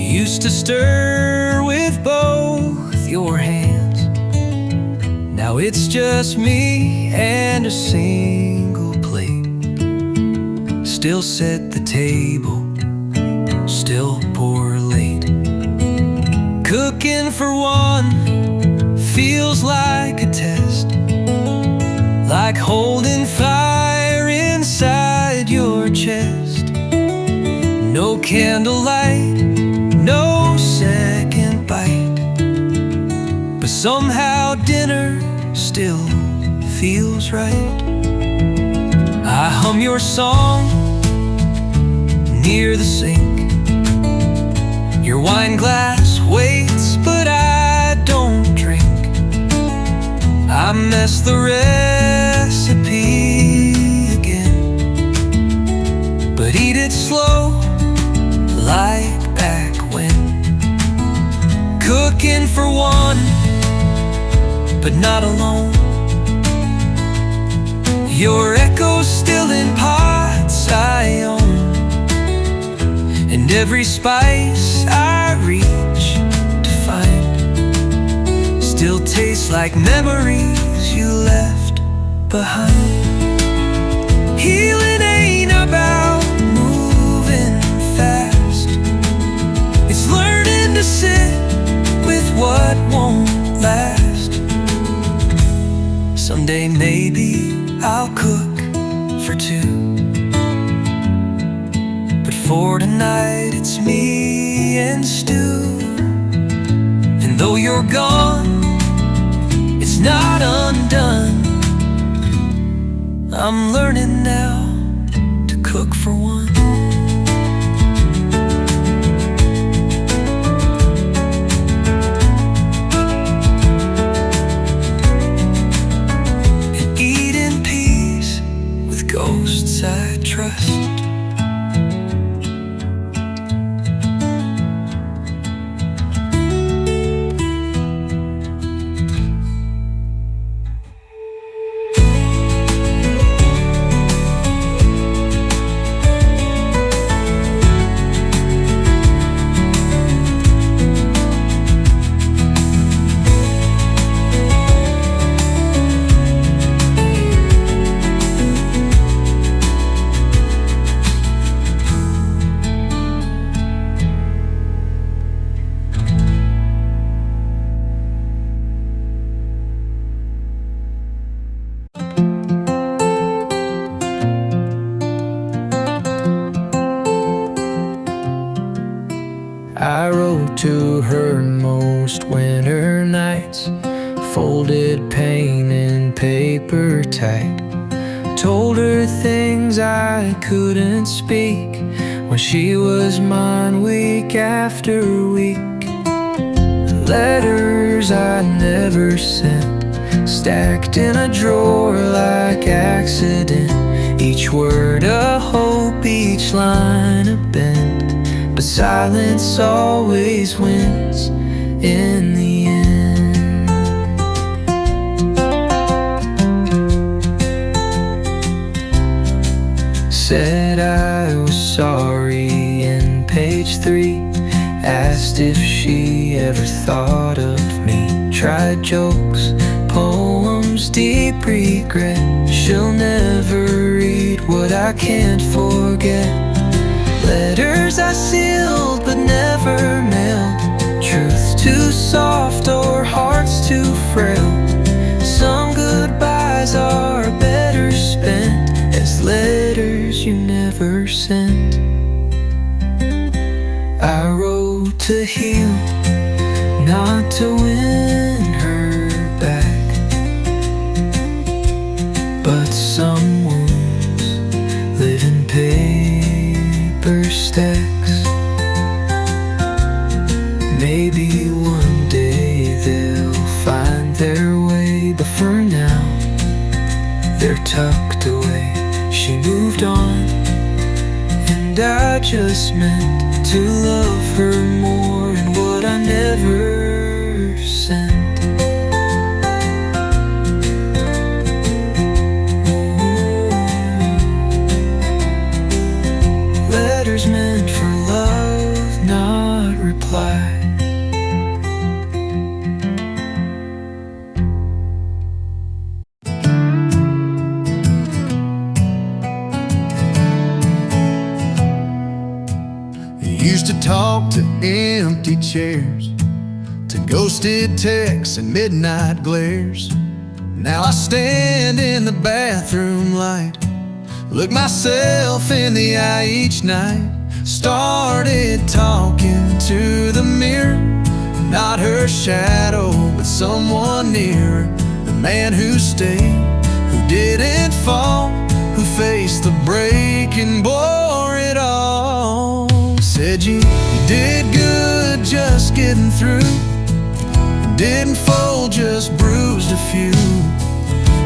used to stir with both your hands. Now it's just me and a single plate. Still set the table, still pour late. Cooking for one feels like a test, like holding fire inside your chest. No candlelight, no second bite, but somehow dinner still feels right. I hum your song near the sink. Your wine glass waits, but I don't drink. I mess the recipe again, but eat it slow, like back when. Cooking for one, but not alone. Your echo's still in pots I own, and every spice I reach to find still tastes like memories you left behind. Healing ain't about moving fast, it's learning to sit with what won't last. Someday maybe I'll cook for two, but for tonight it's me and stew. And though you're gone, it's not undone. I'm learning now to cook for one. And eat in peace with ghosts I trust. I wrote to her most winter nights, folded pain in paper tight. Told her things I couldn't speak when she was mine week after week. Letters I never sent, stacked in a drawer like accident. Each word a hope, each line a bend, but silence always wins in the end. Said I was sorry in page 3, asked if she ever thought of me. Tried jokes, poems, deep regret. She'll never read what I can't forget. Letters I sealed but never mailed, truth too soft or hearts too frail. Some goodbyes are better spent as letters you never sent. I wrote to heal, not to win her back, but some wounds live in paper stacks. Maybe one day they'll find their way, but for now they're tucked away. She moved on, and I just meant to love her more, and what I never sent. Letters meant for love, not reply. Used to talk to empty chairs, to ghosted texts and midnight glares. Now I stand in the bathroom light, look myself in the eye each night. Started talking to the mirror, not her shadow, but someone nearer. The man who stayed, who didn't fall, who faced the break and bore it all. Said you did good just getting through, didn't fold, just bruised a few.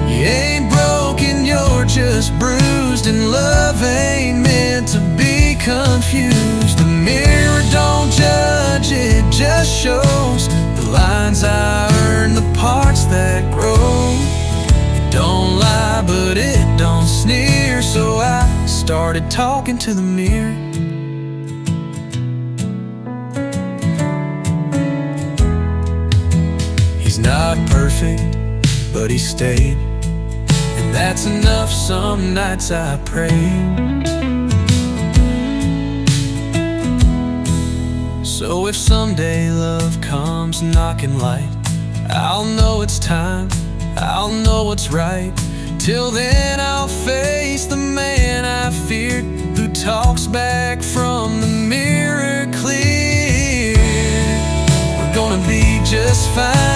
You ain't broken, you're just bruised, and love ain't meant to be confused. The mirror don't judge, it just shows the lines I earn, the parts that grow. It don't lie, but it don't sneer, so I started talking to the mirror. He's not perfect, but he stayed, and that's enough. Some nights I pray. So if someday love comes knocking light, I'll know it's time, I'll know what's right. Till then I'll face the man I feared, who talks back from the mirror clear. We're gonna be just fine.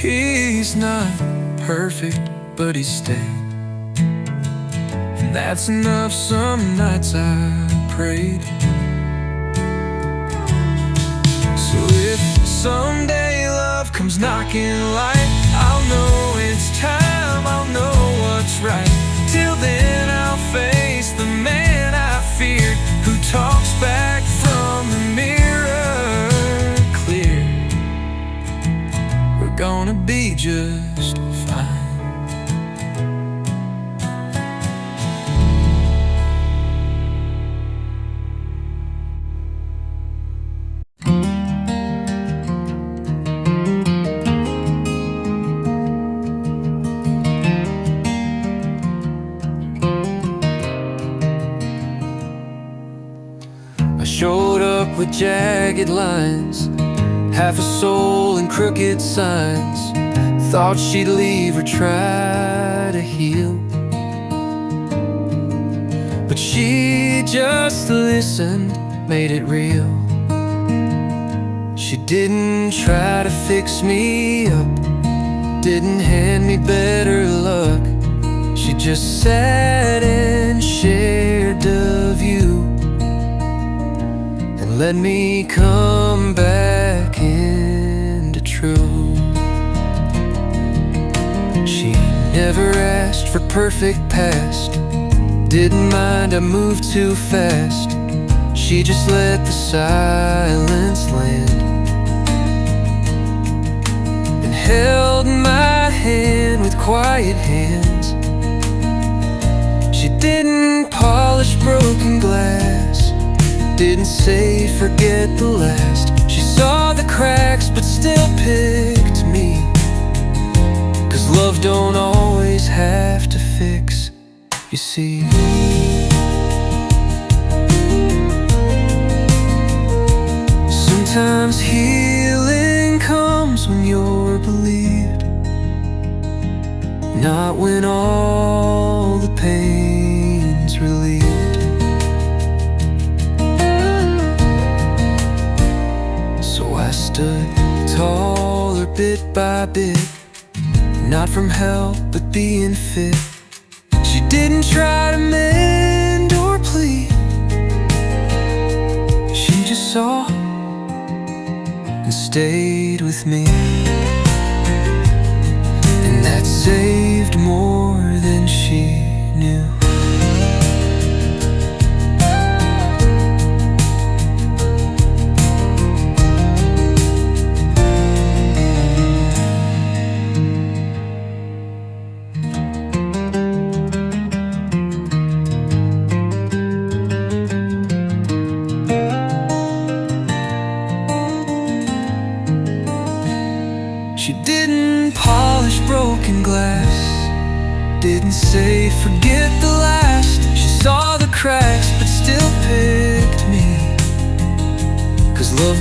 He's not perfect, but he's stayed, and that's enough. Some nights I prayed. So if someday love comes knocking light, I'll know it's time, I'll know what's right. Till then I'll face the man I feared, who talks back from the mirror clear. We're gonna be just fine. I showed up with jagged lines, half a soul and crooked signs. Thought she'd leave or try to heal, but she just listened, made it real. She didn't try to fix me up, didn't hand me better luck. She just sat and shared the view, and let me come back into truth. She never asked for perfect past, didn't mind I moved too fast. She just let the silence land, and held my hand with quiet hands. She didn't polish broken glass, didn't say forget the last. She saw the cracks but still picked me, 'cause love don't always have to fix, you see. Sometimes healing comes when you're believed, not when all the pain's relieved. So I stood taller bit by bit, not from help but being fit. She didn't try to mend or plead, she just saw and stayed with me, and that saved more than she knew.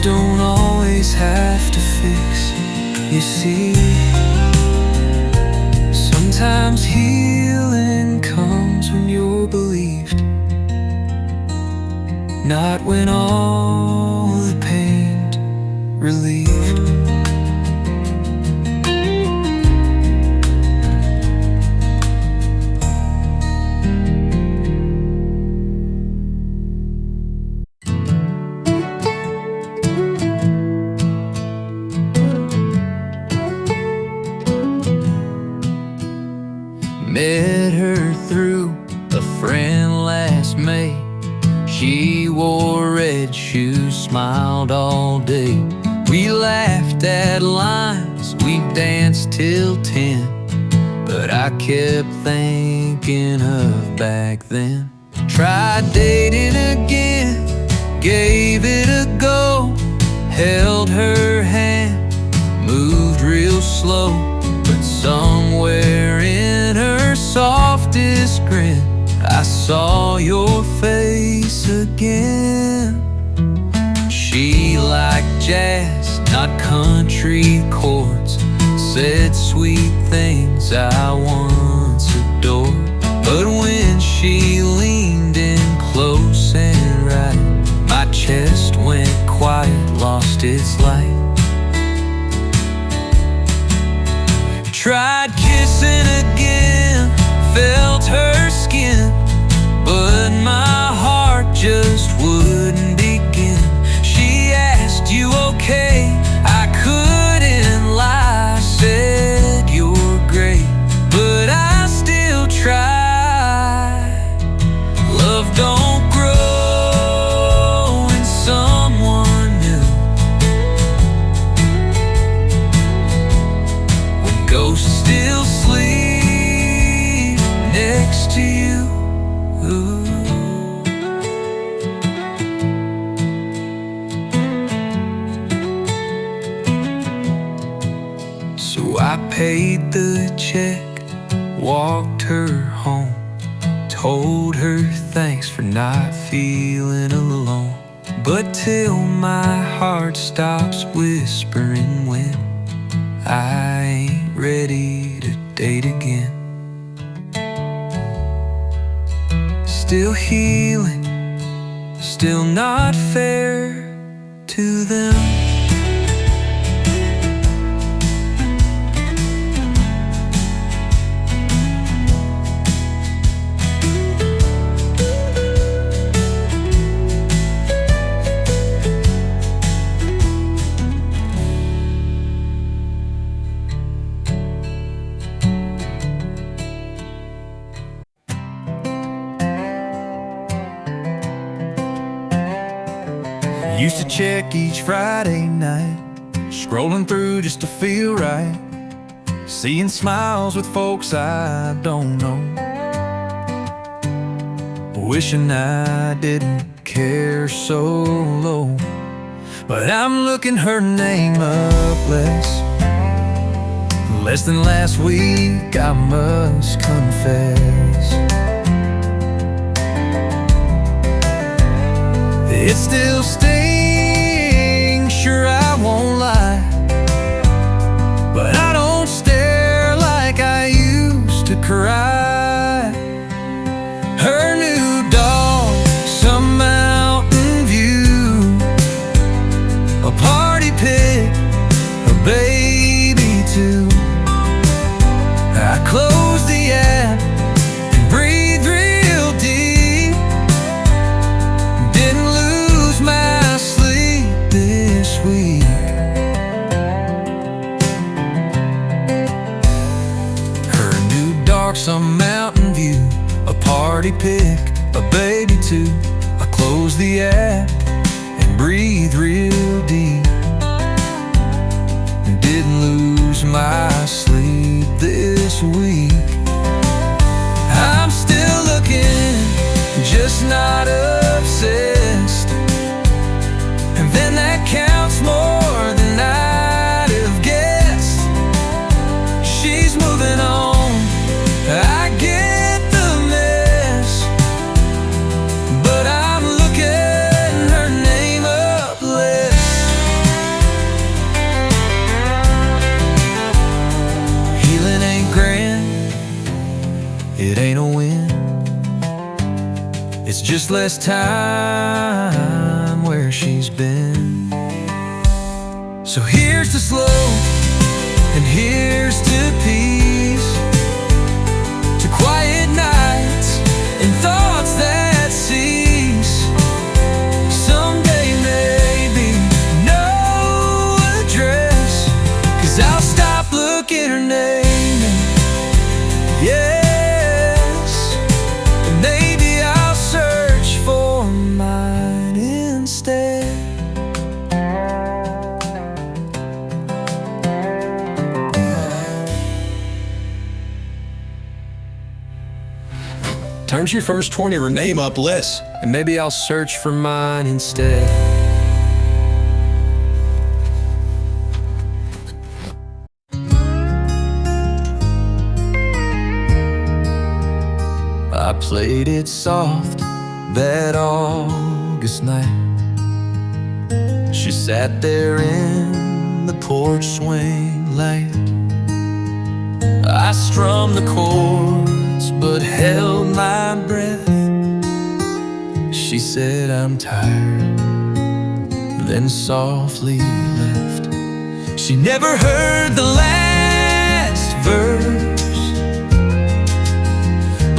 don't always have to fix. You see, sometimes healing comes when you're believed, not when all the pain relieved. Met her through a friend last May. She wore red shoes, smiled all day. We laughed at lines, we danced till 10. But I kept thinking of back then. Tried dating again, gave it a go. Held her hand, moved real slow. But somewhere in her softest grin, I saw your face again. She liked jazz, not country chords. Said sweet things I once adored. But when she leaned in close and right, my chest went quiet, lost its light. Tried kissing again, felt her skin, but my heart just wouldn't begin. She asked, "You okay?" I couldn't lie, said, "You're great," but I still tried. Love don't grow in someone new. When ghosts still sleep next to you. So I paid the check, walked her home, told her thanks for not feeling alone. But till my heart stops whispering when I ain't ready to date again. Still healing, still not fair to them. Used to check each Friday night, scrolling through just to feel right, seeing smiles with folks I don't know, wishing I didn't care so low. But I'm looking her name up less than last week, I must confess. It still stings, sure I won't lie, but I don't stare like I used to cry. Her new dog, some mountain view, a party pig, a baby too. I closed the app and breathed real deep. Didn't lose my sleep this week. Her new dog, some mountain view, a party pic, a baby too. I closed the app and breathed real deep. Didn't lose my sleep this week. I'm still looking, just not obsessed. And then that counts more than I'd have guessed. She's moving on, I get the mess, but I'm looking her name up less. less time where she's been. So here's to slow, and here's to peace, to quiet nights and thoughts that cease. Someday maybe no address, 'cause I'll stop looking her name, yes, and maybe I'll search for mine instead. Turn your first 20 her name up, Liz. And maybe I'll search for mine instead. I played it soft that August night. She sat there in the porch swing light. I strummed the chords but held my breath. She said, "I'm tired," then softly left. She never heard the last verse,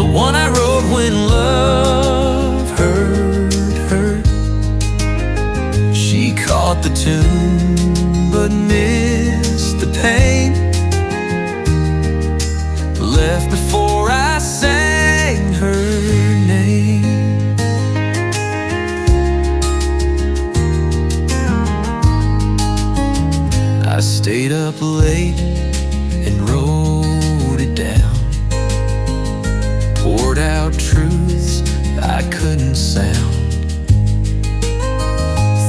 the one I wrote when love hurt. She caught the tune but missed the pain, left before I sang her name. I stayed up late and wrote it down, poured out truths I couldn't sound.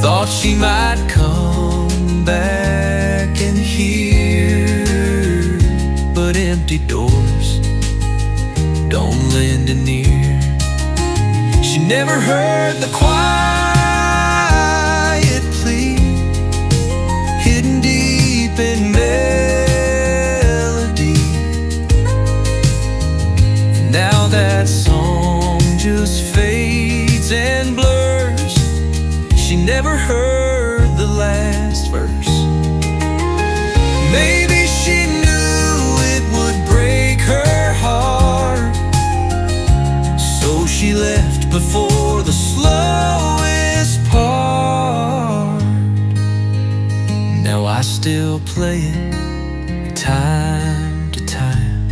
Thought she might come back and hear, but empty doors don't lend an ear. She never heard the quiet plea hidden deep in melody. And now that song just fades and blurs. She never heard the last verse. Maybe she knew it would break her heart, so she left before the slowest part. Now I still play it time to time,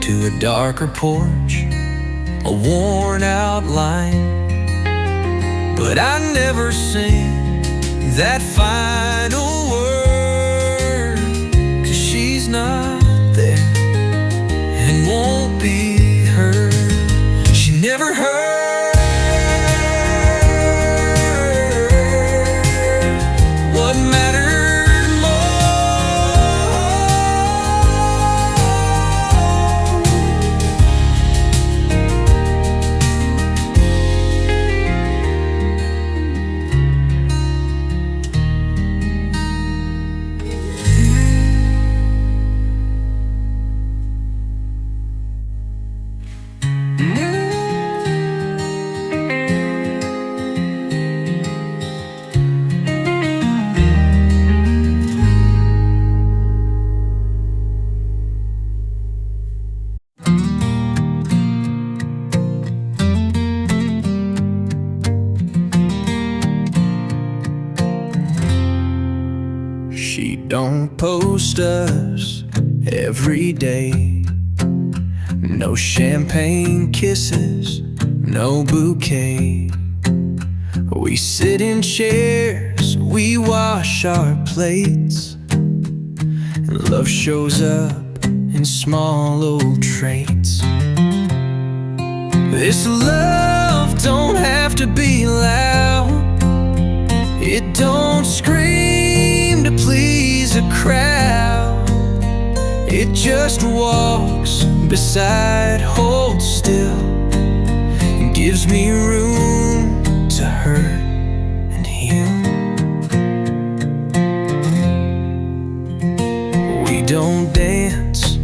to a darker porch, a worn out line. But I never sing that final word, 'cause she's not there and won't be heard. She never heard what mattered She don't post us every day. No champagne kisses, no bouquet. We sit in chairs, we wash our plates, and love shows up in small old traits. This love don't have to be loud, it don't scream to please a crowd. It just walks beside, holds still, and gives me room to hurt and heal. We don't dance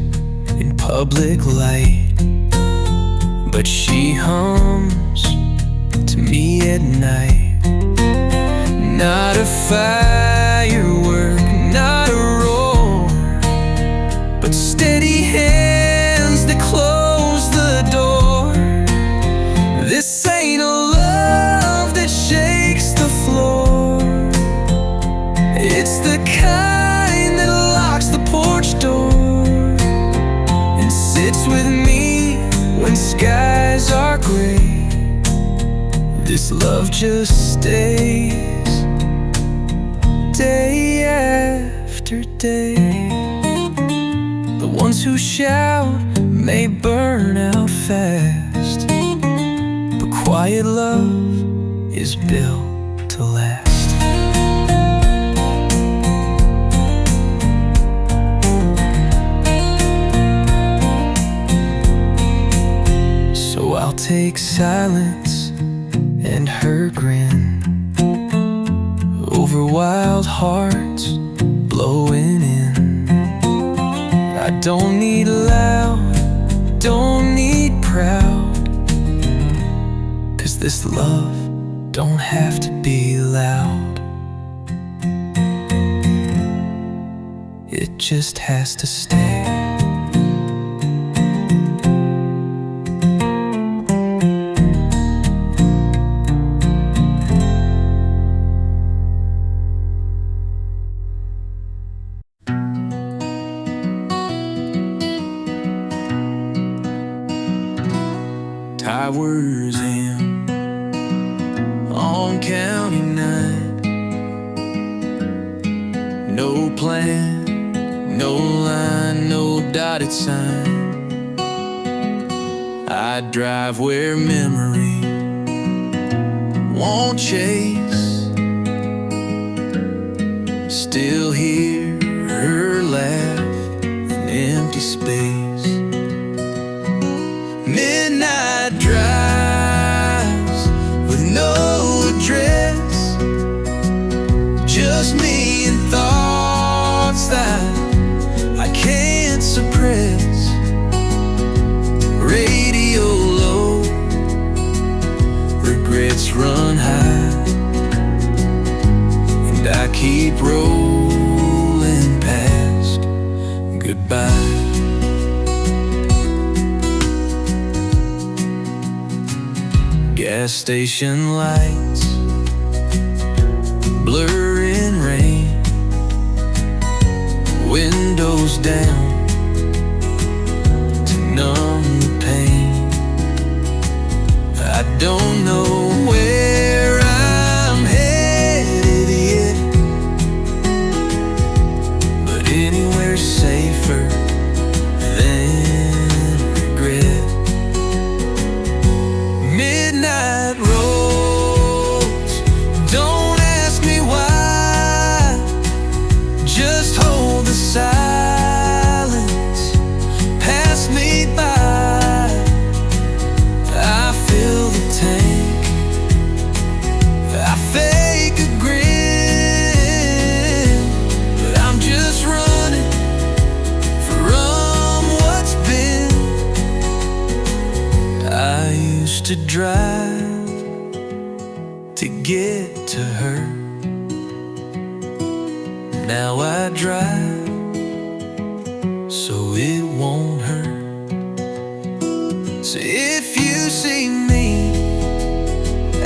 in public light, but she hums at night. Not a firework, not a roar, but steady hands that close the door. This ain't a love that shakes the floor. It's the kind that locks the porch door and sits with me when skies are gray. This love just stays day after day. The ones who shout may burn out fast, but quiet love is built to last. So I'll take silence and her grin over wild hearts blowing in. I don't need loud, don't need proud, 'cause this love don't have to be loud. It just has to stay. Towers in on county night. No plan, no line, no dotted sign. I drive where memory won't chase. Still hear her laugh in empty space. Midnight drives with no address, just me and thoughts that I can't suppress. Radio low, regrets run high, and I keep rolling past goodbye. Gas station lights blur in rain, windows down to numb the pain. I don't know where I'm headed yet, but anywhere's safer than regret. Midnight roads, don't ask me why, just hold the silence, pass me by. I fill the tank, I fake a grin, but I'm just running from what's been. I used to drive to get to her. Now I drive so it won't hurt. So if you see me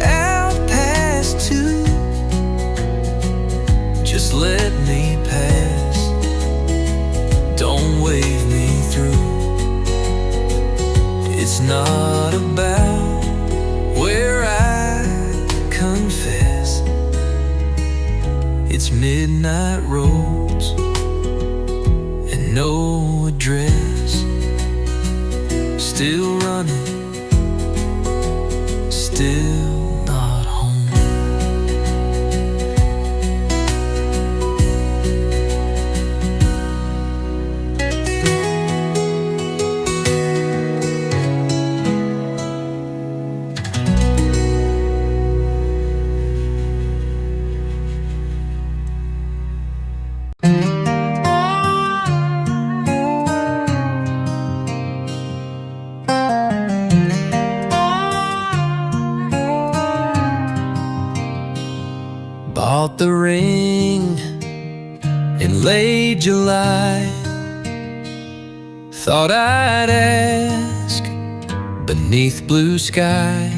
out past 2, just let me pass, don't wave me through. It's not about where I confess, it's midnight roads and no address. Still running bought the ring in late July. Thought I'd ask beneath blue sky.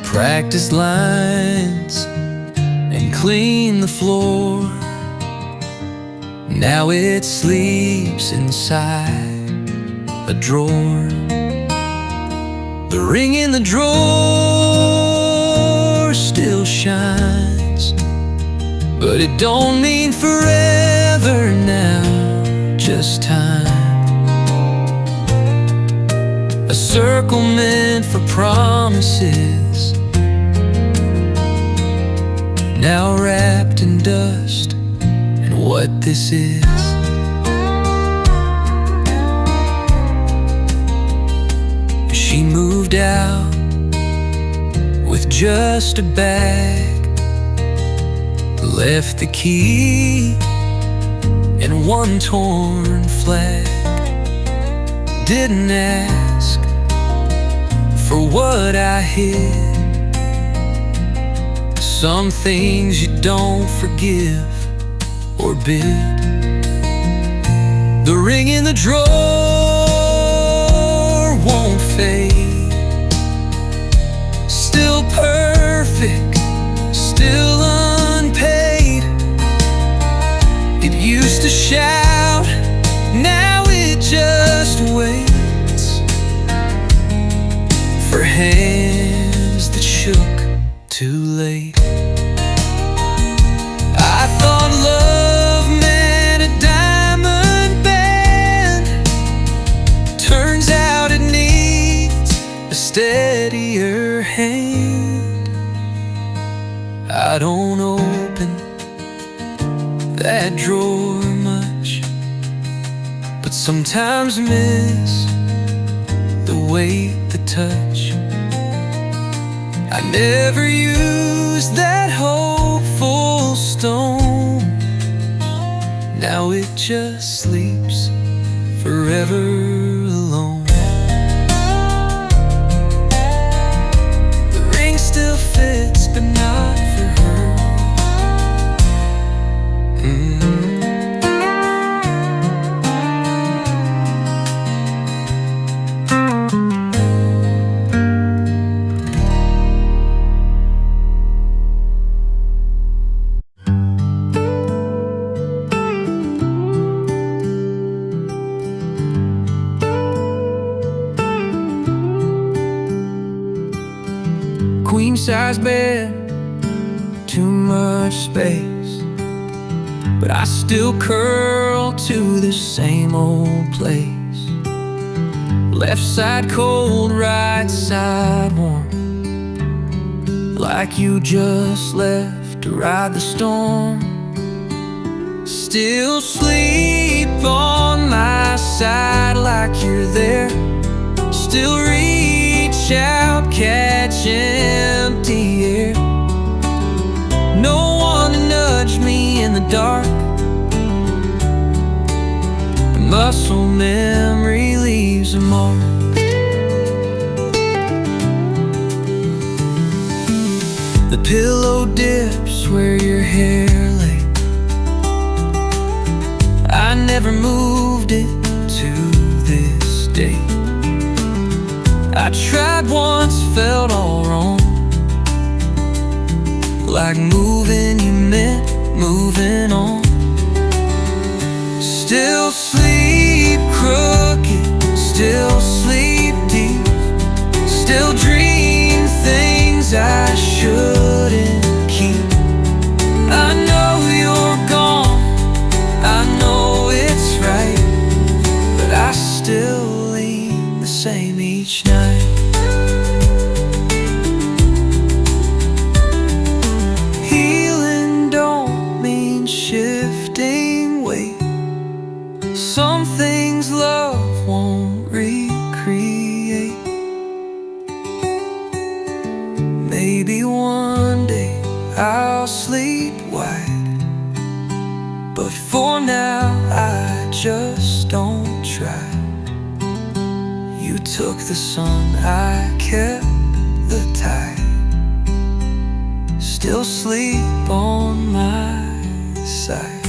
Practice lines and clean the floor. Now it sleeps inside a drawer. The ring in the drawer still shines, but it don't mean forever now, just time. A circle meant for promises, now wrapped in dust. And what this is, she moved out with just a bag, left the key and one torn flag. Didn't ask for what I hid. Some things you don't forgive or bid. The ring in the drawer won't fade. Still perfect, still unpaid. It used to shout, now it just waits for hands that shook too late. I thought love meant a diamond band. Turns out it needs a steadier hand. I don't open that drawer much, but sometimes miss the weight, the touch. I never used that hopeful stone. Now it just sleeps forever alone. The ring still fits, but not for her. Queen size bed, too much space, but I still curl to the same old place. Left side cold, right side warm, like you just left to ride the storm. Still sleep on my side like you're there. Still reach out, catch empty air. No one to nudge me in the dark. Muscle memory leaves a mark. The pillow dips where your hair lay. I never moved it to this day. I tried once, felt all wrong, like moving you meant moving on. Still sleep crooked, still sleep deep, still dream things I shouldn't keep. I know you're gone, I know it's right, but I still lean the same each night. Healing don't mean shifting weight. Some things love won't recreate. Maybe one day I'll sleep wide, but for now I just don't try. You took the sun, I kept the tide. still sleep on my side.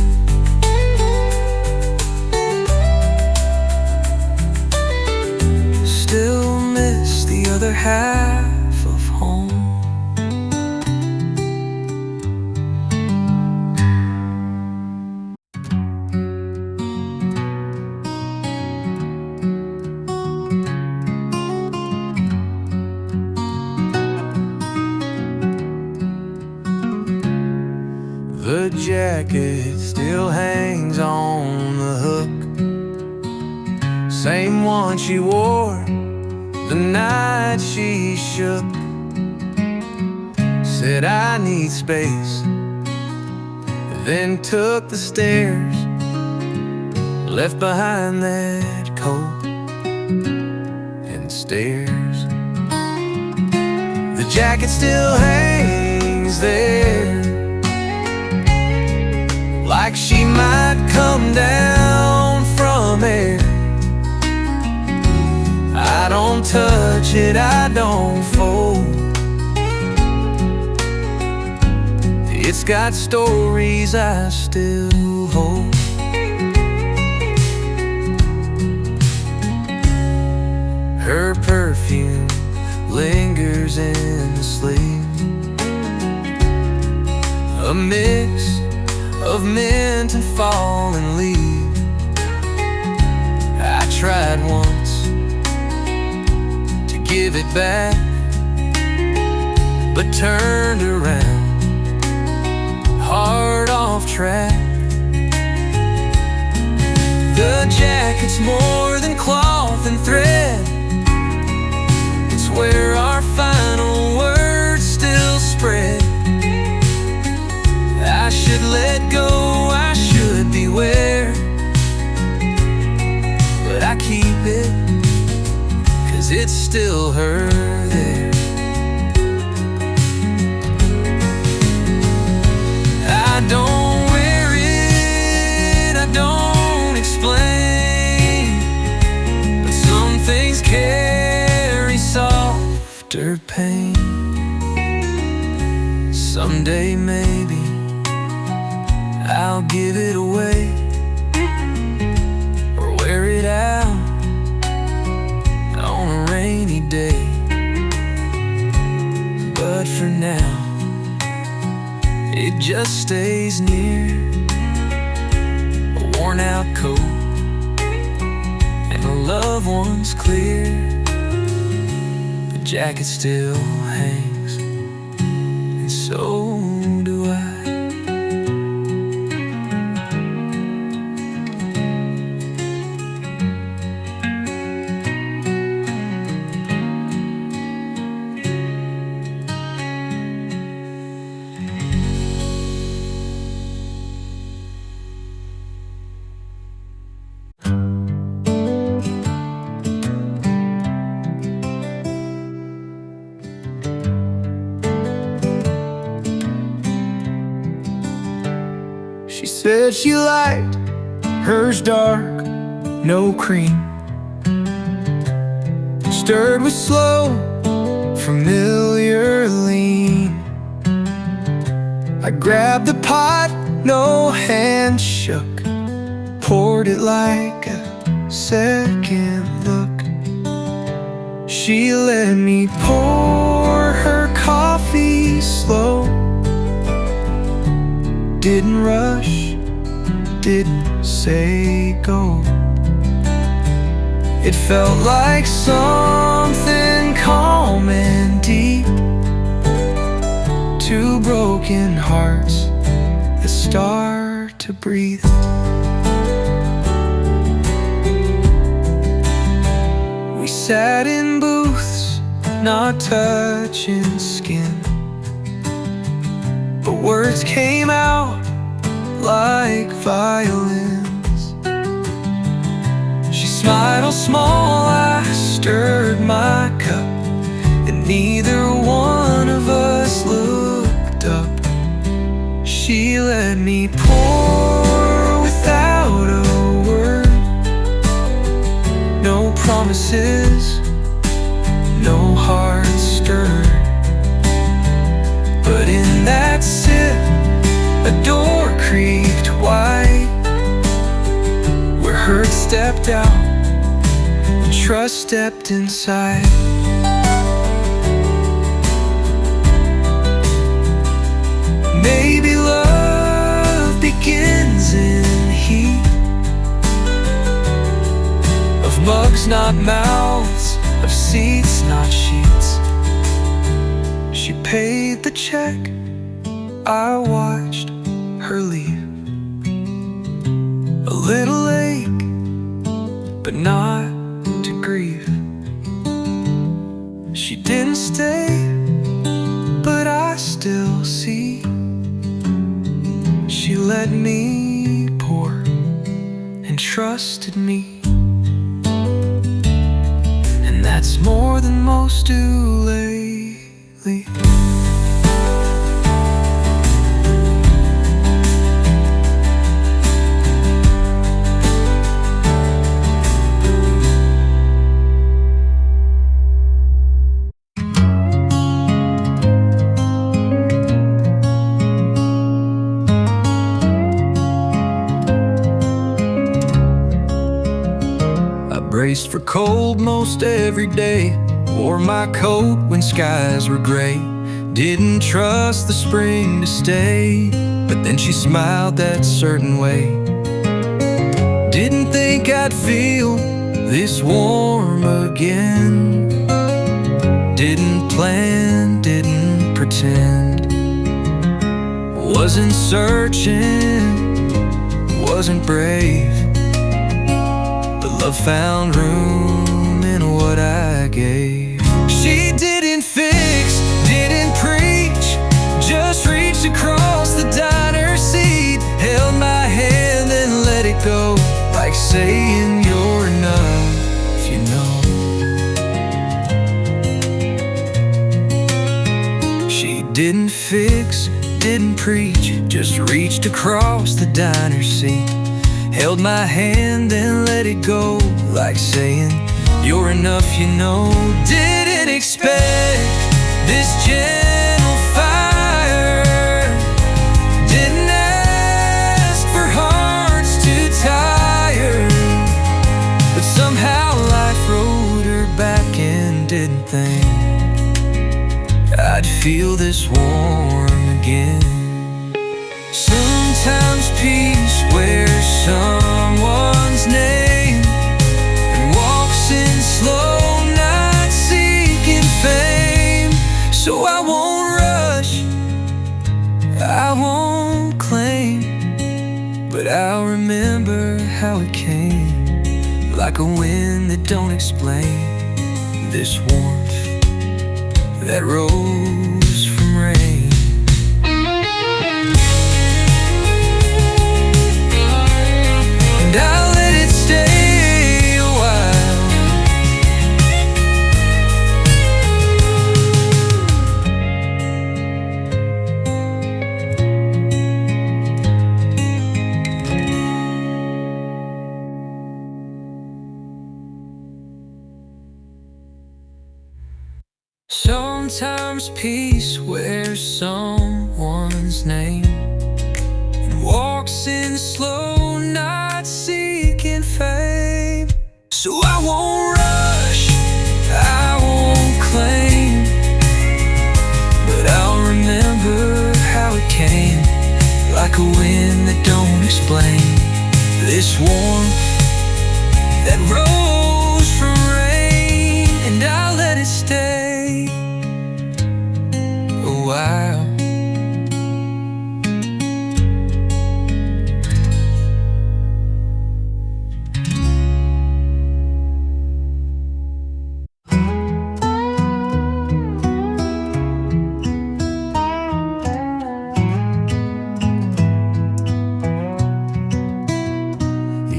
Still miss the other half of home. The jacket still hangs on the hook, same one she wore the night she shook. Said I need space, then took the stairs, left behind that coat and stairs. The jacket still hangs there, like she might come down from air. I don't touch it, I don't fold. It's got stories I still hold. Her perfume lingers in the sleeve, a mix of mint and fallen leaves. I tried once to give it back, but turned around, hard off track. The jacket's more than cloth and thread, it's where our final words still spread. I should let go, I should beware, but I keep it, 'cause it's still her there. I don't wear it, I don't explain, but some things carry softer pain. Someday maybe I'll give it away, or wear it out on a rainy day. But for now, it just stays near a worn out coat and a loved one's clear. The jacket still hangs, and so do I. She said she liked hers dark, no cream, stirred with slow, familiar lean. I grabbed the pot, no hand shook, poured it like a second look. She let me pour her coffee slow, didn't rush, didn't say go. It felt like something calm and deep, two broken hearts that start to breathe. We sat in booths, not touching skin, but words came out like violins. She smiled small, I stirred my cup, and neither one of us looked up. She let me pour without a word, no promises, no heart stirred. But in that walked out, and trust stepped inside. Maybe love begins in the heat of mugs, not mouths, of seats, not sheets. She paid the check, I watched her leave. A little ache, but not to grieve. She didn't stay, but I still see. She let me pour and trusted me, and that's more than most do lately. Braced for cold most every day, wore my coat when skies were gray. Didn't trust the spring to stay, but then she smiled that certain way. Didn't think I'd feel this warm again. Didn't plan, didn't pretend. Wasn't searching, wasn't brave. Love found room in what I gave. She didn't fix, didn't preach, just reached across the diner seat, held my hand and let it go, like saying you're enough, you know. She didn't fix, didn't preach, just reached across the diner seat, held my hand and let it go, like saying, you're enough, you know. Didn't expect this gentle fire, didn't ask for hearts too tired, but somehow life rode her back and didn't think I'd feel this warm again. Sometimes peace wears someone's name and walks in slow, not seeking fame. So I won't rush, I won't claim, but I'll remember how it came, like a wind that don't explain, this warmth that rose from rain. I'll let it stay a while. Sometimes peace wears someone's name and walks in slow, not seeking fame. So I won't rush, I won't claim, but I'll remember how it came, like a wind that don't explain, this warmth that rose from rain. And I'll let it stay a while.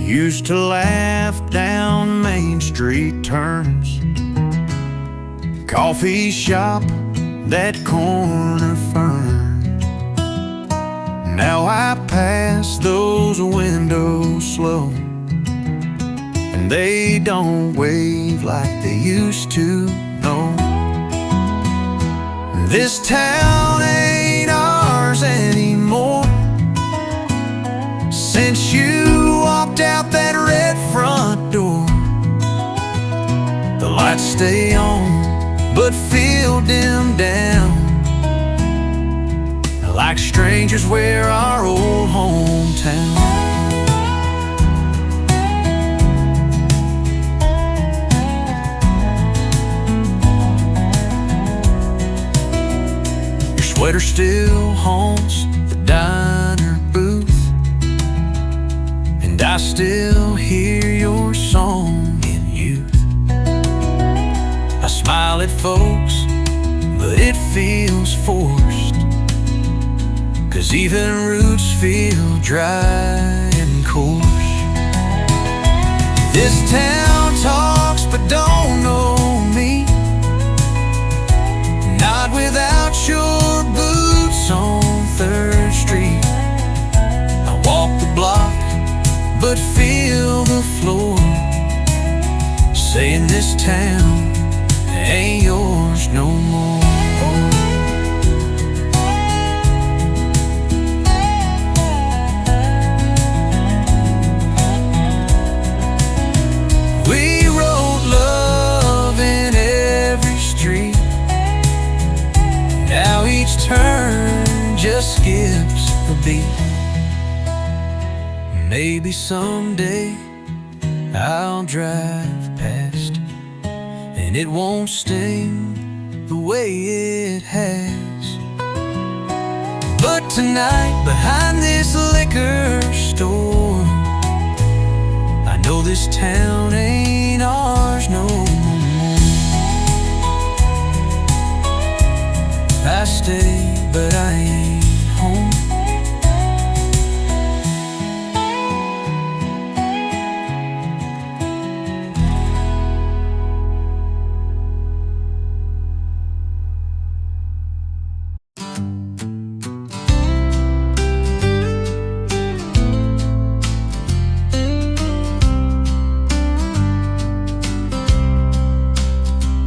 Used to laugh down Main Street turns, coffee shop, that corner firm. Now I pass those windows slow, and they don't wave like they used to, no. This town ain't ours anymore since you walked out that red front door. stay on, but feel dimmed down, like strangers wear our old hometown. Your sweater still haunts the diner booth, and I still hear your song in youth. I smile at folks, but it feels forced, 'cause even roots feel dry and coarse. This town talks but don't know me, not without your boots on 3rd Street. I walk the block but feel the floor, saying this town ain't yours no more. We wrote love in every street, now each turn just skips a beat. Maybe someday I'll drive past, and it won't sting the way it has. But tonight, behind this liquor store, I know this town ain't ours no more. I stay, but I ain't home.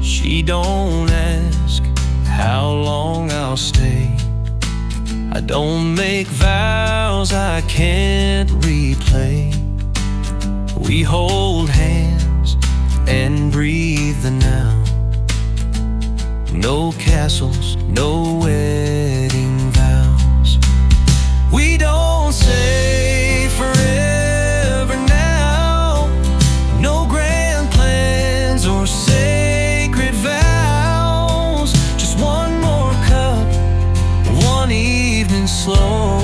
She don't ask how long I'll stay. I don't make vows I can't replay. We hold hands and breathe the now. No castles, no wedding vows. We don't say forever now. No grand plans or sacred vows. Just one more cup, one evening slow.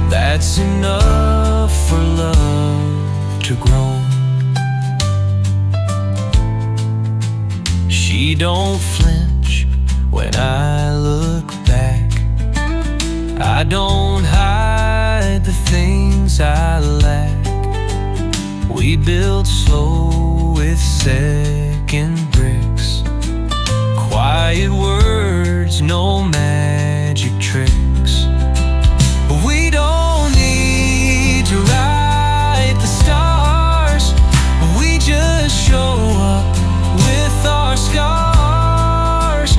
That's enough for love to grow. She don't flinch when I look back. I don't hide the things I lack. We build slow with second bricks, quiet words, no magic tricks. We don't need to write the stars, we just show up with our scars.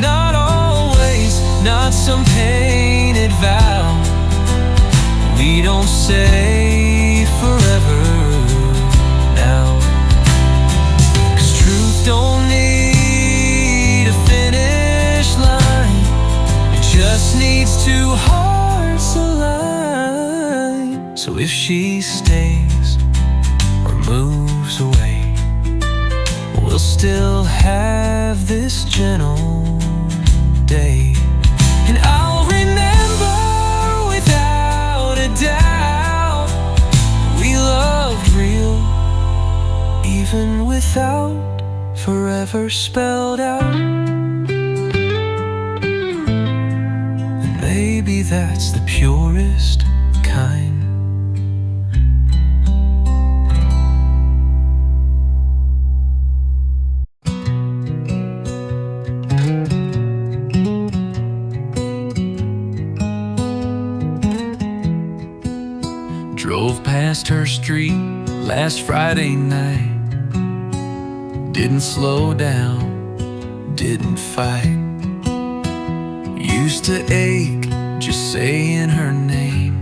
Not always, not some painted vow. We don't say forever now, 'cause truth don't need a finish line. It just needs two hearts aligned. So if she stays or moves away, we'll still have this gentle day. And I'll remember without a doubt, we loved real, even without forever spelled out. And maybe that's the purest kind. Drove past her street last Friday night. Didn't slow down, didn't fight. Used to ache just saying her name.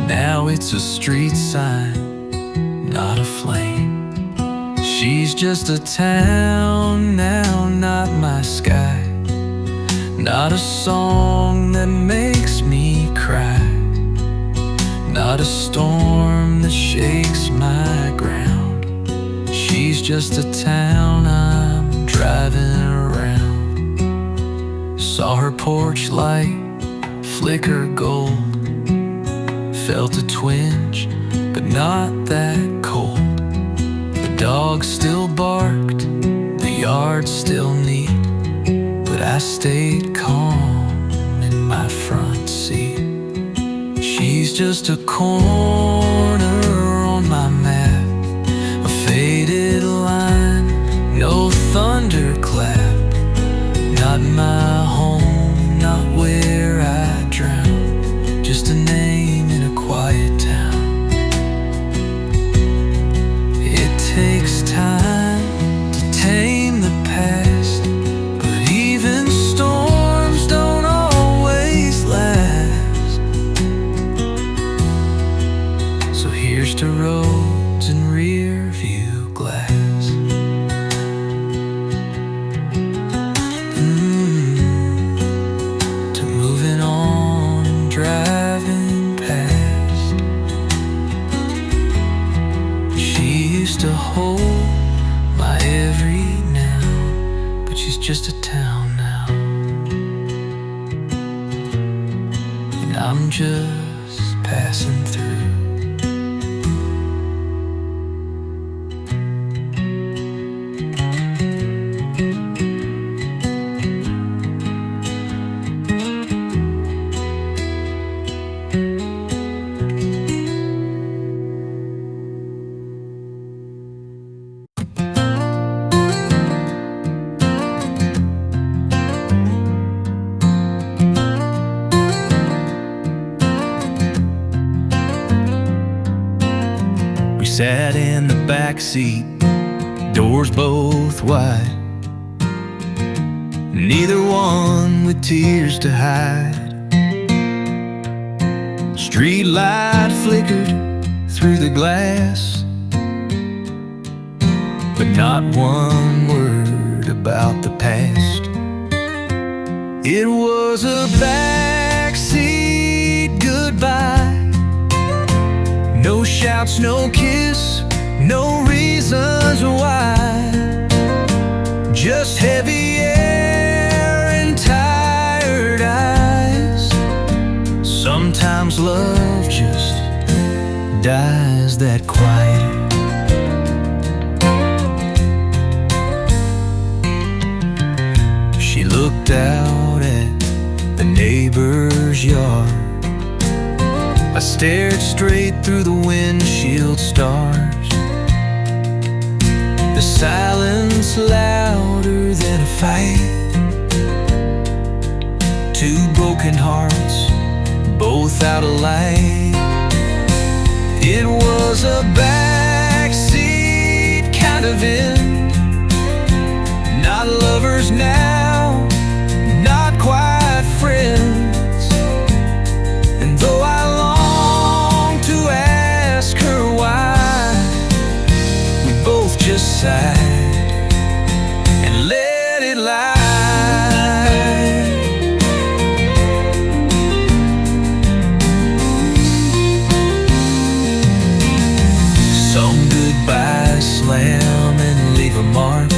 Now it's a street sign, not a flame. She She's just a town now, not my sky. Not a song that makes me cry. Not a storm that shakes my ground. She's just a town I'm driving around. Saw her porch light flicker gold. Felt a twinge, but not that cold. The dog still barked, the yard still neat, but I stayed calm in my front seat. She's just a corner on my map, a faded line, no thunderclap. Not my home, not where I drown, just a name in a quiet town. It takes time to tame the past, but even storms don't always last. So here's to roads and rear view glass. To moving on and driving past. She used to hold my every now, but she's just a town now, and I'm just passing through. We sat in the back seat, doors both wide, neither one with tears to hide. Street light flickered through the glass, but not one word about the past. It was a backseat goodbye. No shouts, no kiss, no reasons why. Just heavy air and tired eyes. Sometimes love just dies that quiet. She looked out at the neighbor's yard. I stared straight through the windshield stars. The silence louder than a fight. Two broken hearts, both out of light. It was a backseat kind of end. Not lovers now, not quite friends. And though I just sighed and let it lie. Some goodbyes slam and leave a mark.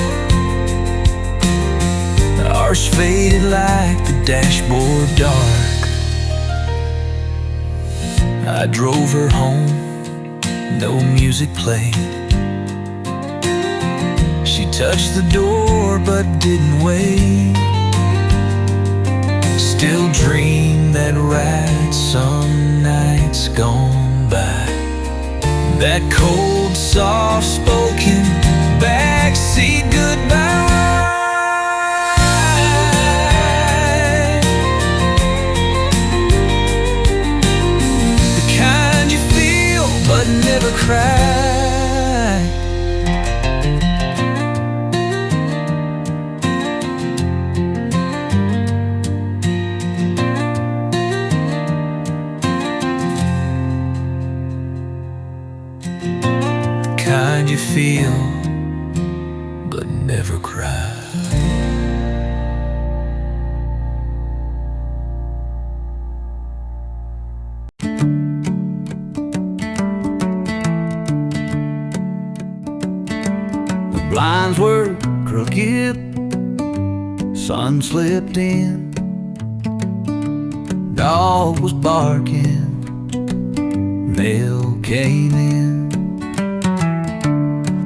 Ours faded like the dashboard dark. I drove her home, no music played. She touched the door but didn't wait. Still dream that ride some nights gone by. That cold, soft-spoken backseat goodbye. The kind you feel but never cry. Kind you feel blinds were crooked, sun slipped in, dog was barking, mail came in.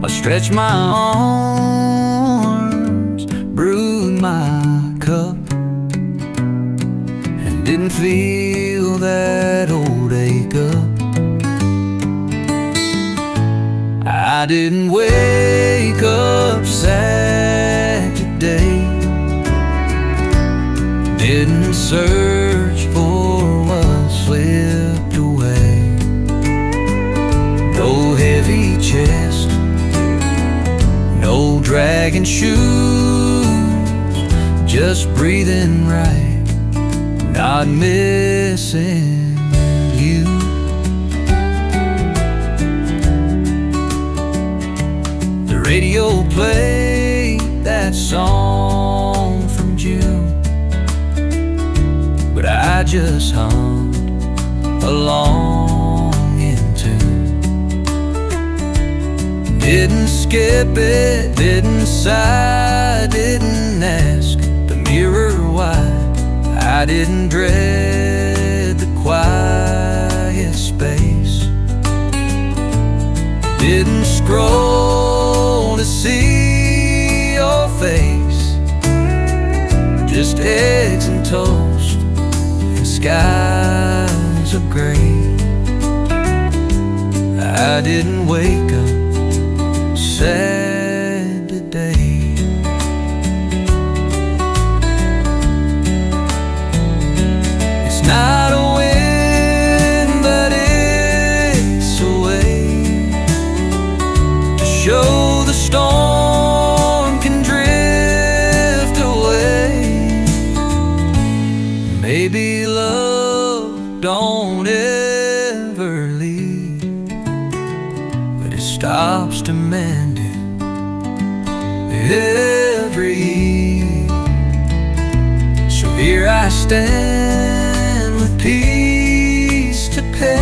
I stretched my arms, brewed my cup, and didn't feel that old ache up. I didn't wake up sad today, didn't search for what slipped away. No heavy chest, no dragging shoes, just breathing right, not missing you. The radio played that song from June, but I just hummed along in tune. Didn't skip it, didn't sigh, didn't ask the mirror why. I didn't dread the quiet space, didn't scroll to see your face, just eggs and toast and skies of gray. I didn't wake up sad today. It's not a win, but it's a way to show the storm can drift away. Maybe love don't ever leave, but it stops demanding every eve. So here I stand with peace to pay.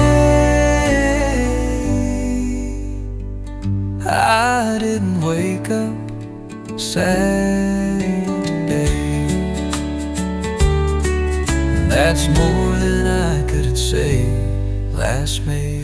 I didn't wake up sad today. That's more than I could say last May.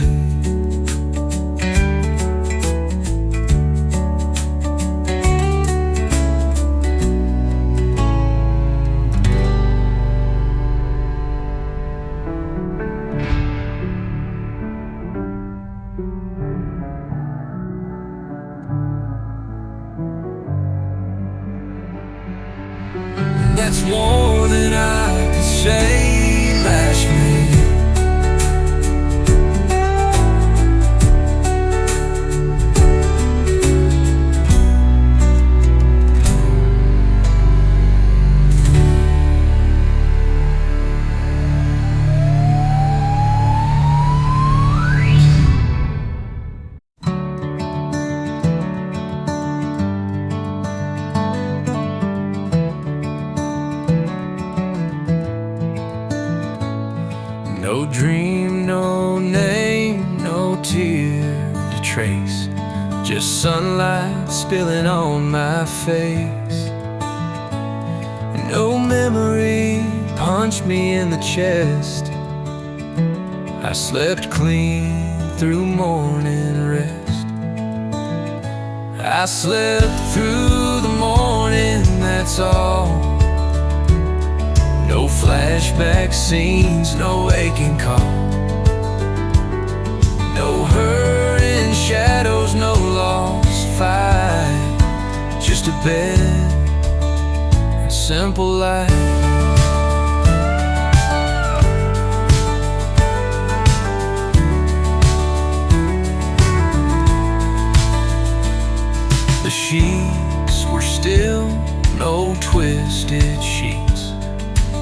That's more than I could say last May. No dream, no name, no tear to trace, just sunlight spilling on my face. And no memory punched me in the chest. I slept clean through morning rest. I slept through the morning, that's all. No flashback scenes, no aching call, no hurting shadows, no lost fight, just a bed and simple life. The sheets were still, no twisted sheets.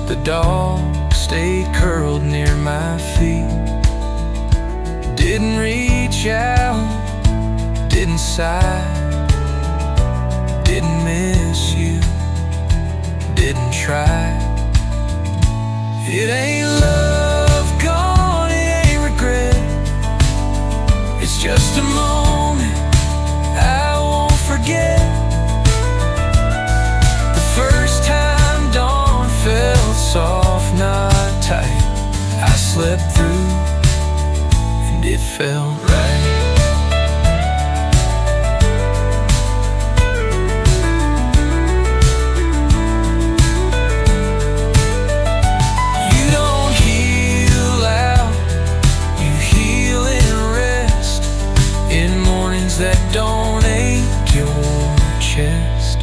The dog stayed curled near my feet. Didn't reach out, didn't sigh, didn't miss you, didn't try. It ain't love gone, it ain't regret. It's just a moment I won't forget. slept through, and it felt right. You don't heal out, you heal and rest in mornings that don't ache your chest.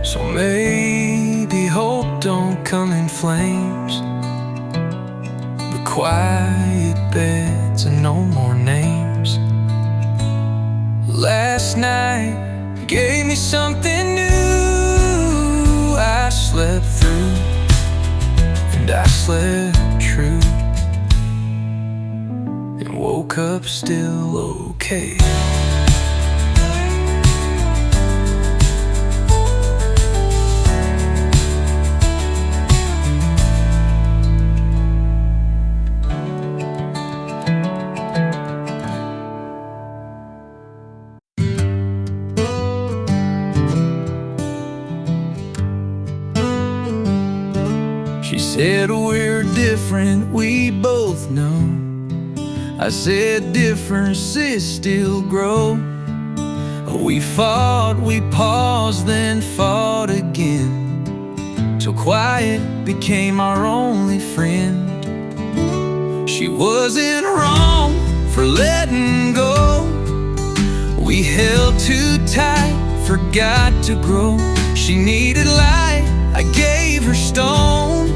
So maybe hope don't come in flames, but quiet beds and no more names. Last night gave me something new. I slept through, and I slept true, and woke up still okay. She said we're different, we both know. I said differences still grow. We fought, we paused, then fought again, till quiet became our only friend. She wasn't wrong for letting go. We held too tight, forgot to grow. She needed light, I gave her stone.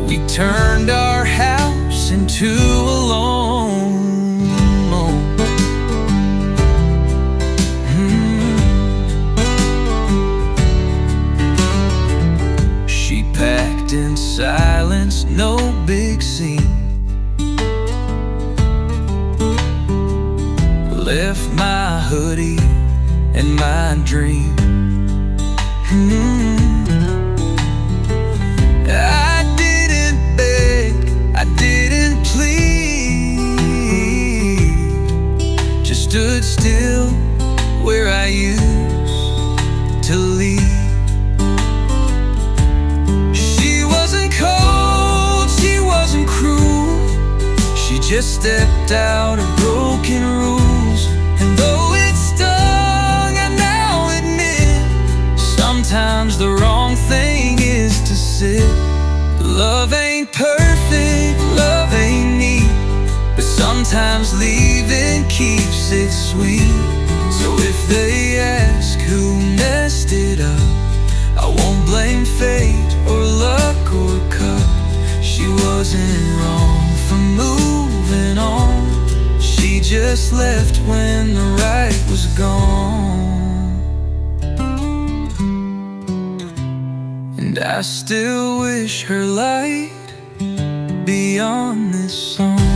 We turned our house into a lone. She packed in silence, no big scene. Left my hoodie and my dream. I didn't beg, I didn't plead, just stood still where I used to lead. She wasn't cold, she wasn't cruel, she just stepped out of broken rules. And though it stung, I now admit, sometimes the wrong thing is to sit. Love ain't perfect, love ain't neat, but sometimes leaving keeps it sweet. So if they ask who messed it up, I won't blame fate or luck or cup. She wasn't wrong for moving on, she just left when the right was gone. And I still wish her light beyond this song.